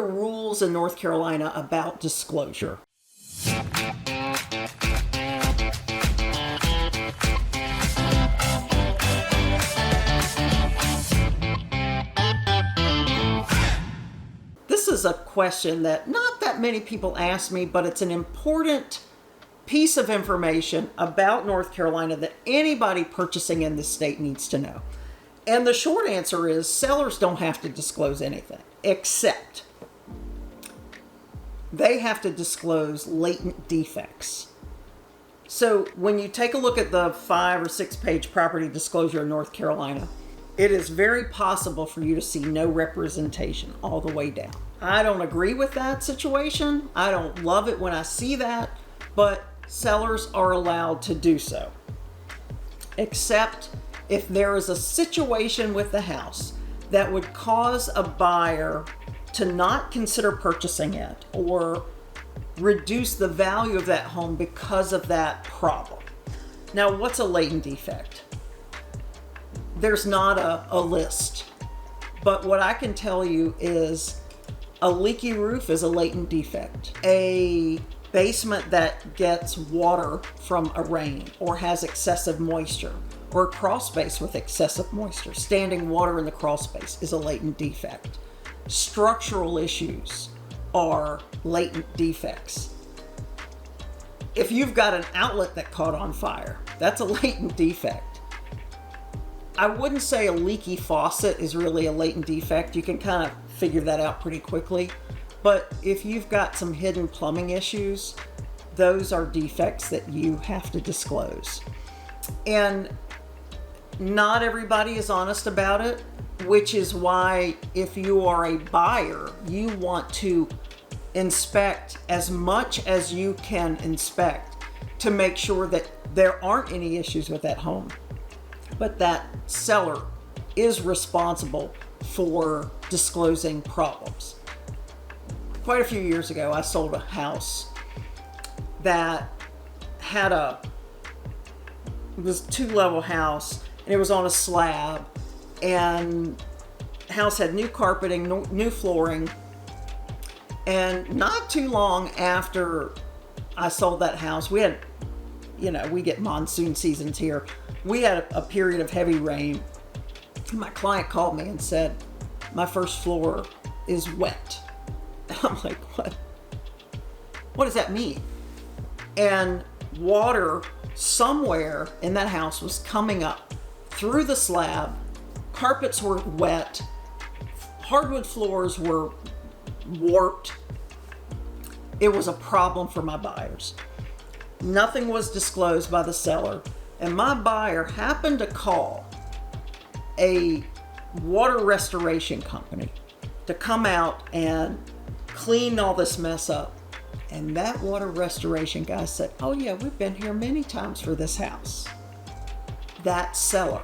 the rules in North Carolina about disclosure? This is a question that not that many people ask me, but it's an important piece of information about North Carolina that anybody purchasing in the state needs to know. And the short answer is sellers don't have to disclose anything, except they have to disclose latent defects. So when you take a look at the 5 or 6 page property disclosure in North Carolina, it is very possible for you to see no representation all the way down. I don't agree with that situation. I don't love it when I see that, but sellers are allowed to do so. Except if there is a situation with the house that would cause a buyer to not consider purchasing it or reduce the value of that home because of that problem. Now, what's a latent defect? There's not a list, but what I can tell you is a leaky roof is a latent defect. A basement that gets water from a rain or has excessive moisture, or a crawl space with excessive moisture, standing water in the crawl space is a latent defect. Structural issues are latent defects. If you've got an outlet that caught on fire, that's a latent defect. I wouldn't say a leaky faucet is really a latent defect. You can kind of figure that out pretty quickly. But if you've got some hidden plumbing issues, those are defects that you have to disclose. And not everybody is honest about it, which is why if you are a buyer, you want to inspect as much as you can inspect to make sure that there aren't any issues with that home. But that seller is responsible for disclosing problems. Quite a few years ago, I sold a house that had it was a 2-level house, and it was on a slab, and the house had new carpeting, new flooring, and not too long after I sold that house, we had, we get monsoon seasons here. We had a period of heavy rain. My client called me and said, my first floor is wet. And I'm like, what? What does that mean? And water somewhere in that house was coming up through the slab. Carpets were wet. Hardwood floors were warped. It was a problem for my buyers. Nothing was disclosed by the seller. And my buyer happened to call a water restoration company to come out and clean all this mess up. And that water restoration guy said, oh yeah, we've been here many times for this house. That seller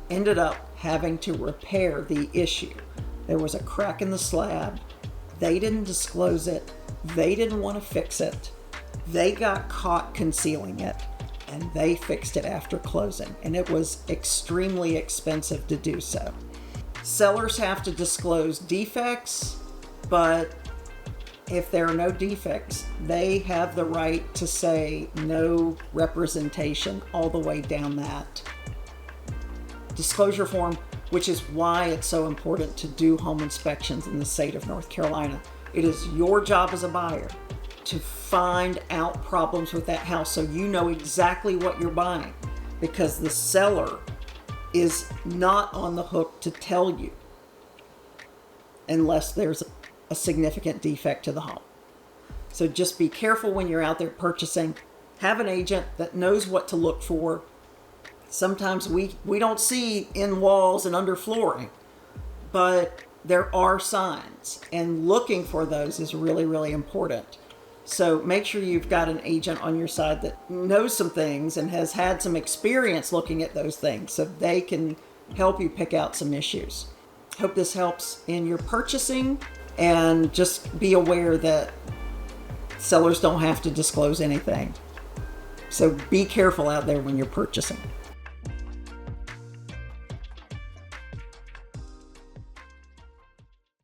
ended up having to repair the issue. There was a crack in the slab. They didn't disclose it. They didn't want to fix it. They got caught concealing it, and they fixed it after closing, and it was extremely expensive to do so. Sellers have to disclose defects, but if there are no defects, they have the right to say no representation all the way down that disclosure form, which is why it's so important to do home inspections in the state of North Carolina. It is your job as a buyer to find out problems with that house so you know exactly what you're buying, because the seller is not on the hook to tell you unless there's a significant defect to the home. So just be careful when you're out there purchasing. Have an agent that knows what to look for. Sometimes we don't see in walls and under flooring, but there are signs, and looking for those is really, really important. So make sure you've got an agent on your side that knows some things and has had some experience looking at those things so they can help you pick out some issues. Hope this helps in your purchasing, and just be aware that sellers don't have to disclose anything. So be careful out there when you're purchasing.